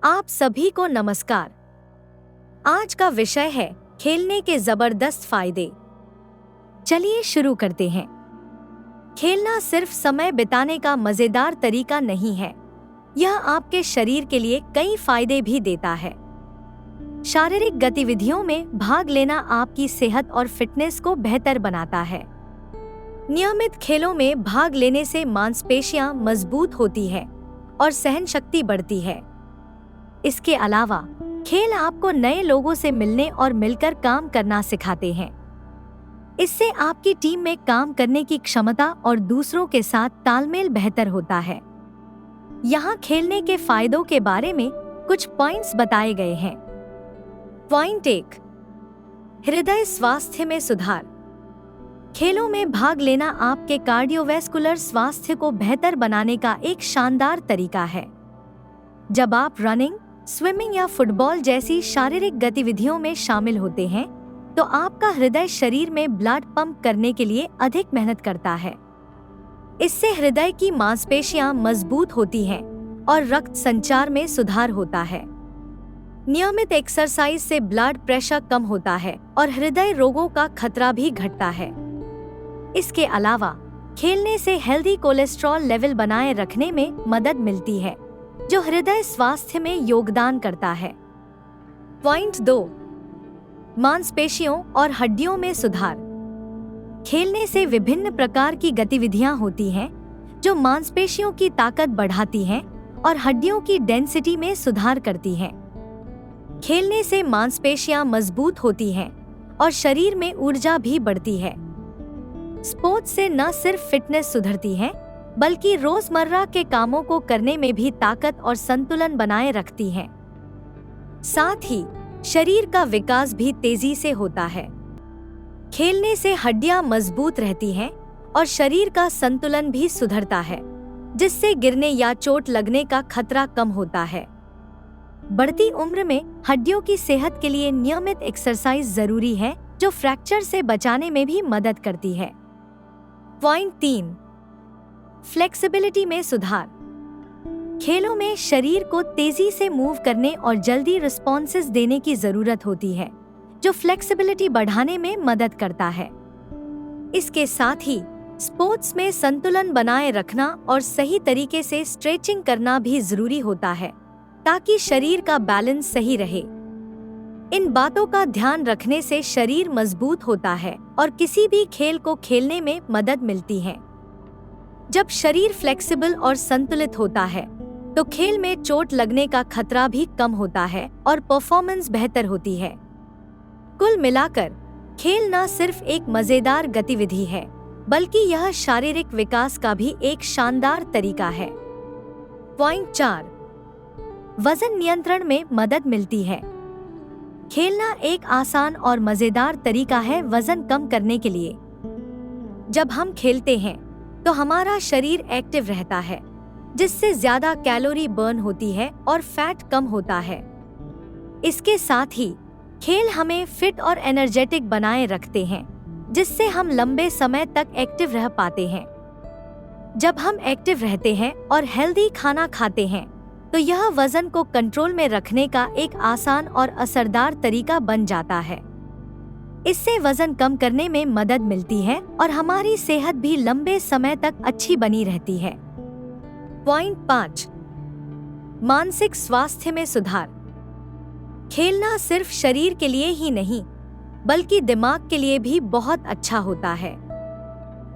आप सभी को नमस्कार। आज का विषय है खेलने के जबरदस्त फायदे। चलिए शुरू करते हैं। खेलना सिर्फ समय बिताने का मजेदार तरीका नहीं है, यह आपके शरीर के लिए कई फायदे भी देता है। शारीरिक गतिविधियों में भाग लेना आपकी सेहत और फिटनेस को बेहतर बनाता है। नियमित खेलों में भाग लेने से मांसपेशियां मजबूत होती है और सहन शक्ति बढ़ती है। इसके अलावा खेल आपको नए लोगों से मिलने और मिलकर काम करना सिखाते हैं। इससे आपकी टीम में काम करने की क्षमता और दूसरों के साथ तालमेल बेहतर होता है। यहाँ खेलने के फायदों के बारे में कुछ पॉइंट्स बताए गए हैं। पॉइंट 1, हृदय स्वास्थ्य में सुधार। खेलों में भाग लेना आपके कार्डियोवैस्कुलर स्वास्थ्य को बेहतर बनाने का एक शानदार तरीका है। जब आप रनिंग, स्विमिंग या फुटबॉल जैसी शारीरिक गतिविधियों में शामिल होते हैं, तो आपका हृदय शरीर में ब्लड पंप करने के लिए अधिक मेहनत करता है। इससे हृदय की मांसपेशियां मजबूत होती हैं और रक्त संचार में सुधार होता है। नियमित एक्सरसाइज से ब्लड प्रेशर कम होता है और हृदय रोगों का खतरा भी घटता है। इसके अलावा खेलने से हेल्दी कोलेस्ट्रॉल लेवल बनाए रखने में मदद मिलती है, जो हृदय स्वास्थ्य में योगदान करता है। पॉइंट 2, मांसपेशियों और हड्डियों में सुधार। खेलने से विभिन्न प्रकार की गतिविधियां होती हैं, जो मांसपेशियों की ताकत बढ़ाती हैं और हड्डियों की डेंसिटी में सुधार करती हैं। खेलने से मांसपेशियां मजबूत होती हैं और शरीर में ऊर्जा भी बढ़ती है। स्पोर्ट्स से न सिर्फ फिटनेस सुधरती है, बल्कि रोजमर्रा के कामों को करने में भी ताकत और संतुलन बनाए रखती है। साथ ही शरीर का विकास भी तेजी से होता है। खेलने से हड्डियां मजबूत रहती हैं और शरीर का संतुलन भी सुधरता है, जिससे गिरने या चोट लगने का खतरा कम होता है। बढ़ती उम्र में हड्डियों की सेहत के लिए नियमित एक्सरसाइज जरूरी है, जो फ्रैक्चर से बचाने में भी मदद करती है। पॉइंट 3, फ्लेक्सिबिलिटी में सुधार। खेलों में शरीर को तेजी से मूव करने और जल्दी रिस्पॉन्सेस देने की जरूरत होती है, जो फ्लेक्सिबिलिटी बढ़ाने में मदद करता है। इसके साथ ही स्पोर्ट्स में संतुलन बनाए रखना और सही तरीके से स्ट्रेचिंग करना भी जरूरी होता है, ताकि शरीर का बैलेंस सही रहे। इन बातों का ध्यान रखने से शरीर मजबूत होता है और किसी भी खेल को खेलने में मदद मिलती है। जब शरीर फ्लेक्सिबल और संतुलित होता है, तो खेल में चोट लगने का खतरा भी कम होता है और परफॉर्मेंस बेहतर होती है। कुल मिलाकर खेल न सिर्फ एक मजेदार गतिविधि है, बल्कि यह शारीरिक विकास का भी एक शानदार तरीका है। पॉइंट 4, वजन नियंत्रण में मदद मिलती है। खेलना एक आसान और मजेदार तरीका है वजन कम करने के लिए। जब हम खेलते हैं, तो हमारा शरीर एक्टिव रहता है, जिससे ज्यादा कैलोरी बर्न होती है और फैट कम होता है। इसके साथ ही खेल हमें फिट और एनर्जेटिक बनाए रखते हैं, जिससे हम लंबे समय तक एक्टिव रह पाते हैं। जब हम एक्टिव रहते हैं और हेल्दी खाना खाते हैं, तो यह वजन को कंट्रोल में रखने का एक आसान और असरदार तरीका बन जाता है। इससे वजन कम करने में मदद मिलती है और हमारी सेहत भी लंबे समय तक अच्छी बनी रहती है। पॉइंट 5, मानसिक स्वास्थ्य में सुधार। खेलना सिर्फ शरीर के लिए ही नहीं, बल्कि दिमाग के लिए भी बहुत अच्छा होता है।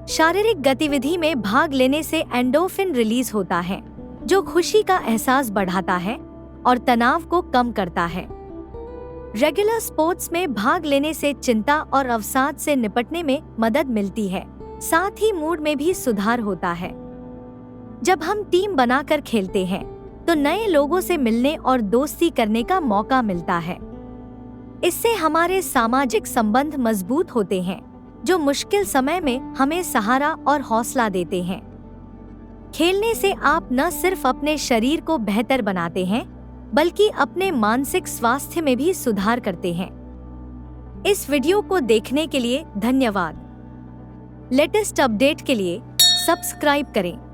शारीरिक गतिविधि में भाग लेने से एंडोर्फिन रिलीज होता है, जो खुशी का एहसास बढ़ाता है और तनाव को कम करता है। रेगुलर स्पोर्ट्स में भाग लेने से चिंता और अवसाद से निपटने में मदद मिलती है, साथ ही मूड में भी सुधार होता है। जब हम टीम बनाकर खेलते हैं, तो नए लोगों से मिलने और दोस्ती करने का मौका मिलता है। इससे हमारे सामाजिक संबंध मजबूत होते हैं, जो मुश्किल समय में हमें सहारा और हौसला देते हैं। खेलने से आप न सिर्फ अपने शरीर को बेहतर बनाते हैं, बल्कि अपने मानसिक स्वास्थ्य में भी सुधार करते हैं। इस वीडियो को देखने के लिए धन्यवाद। लेटेस्ट अपडेट के लिए सब्सक्राइब करें।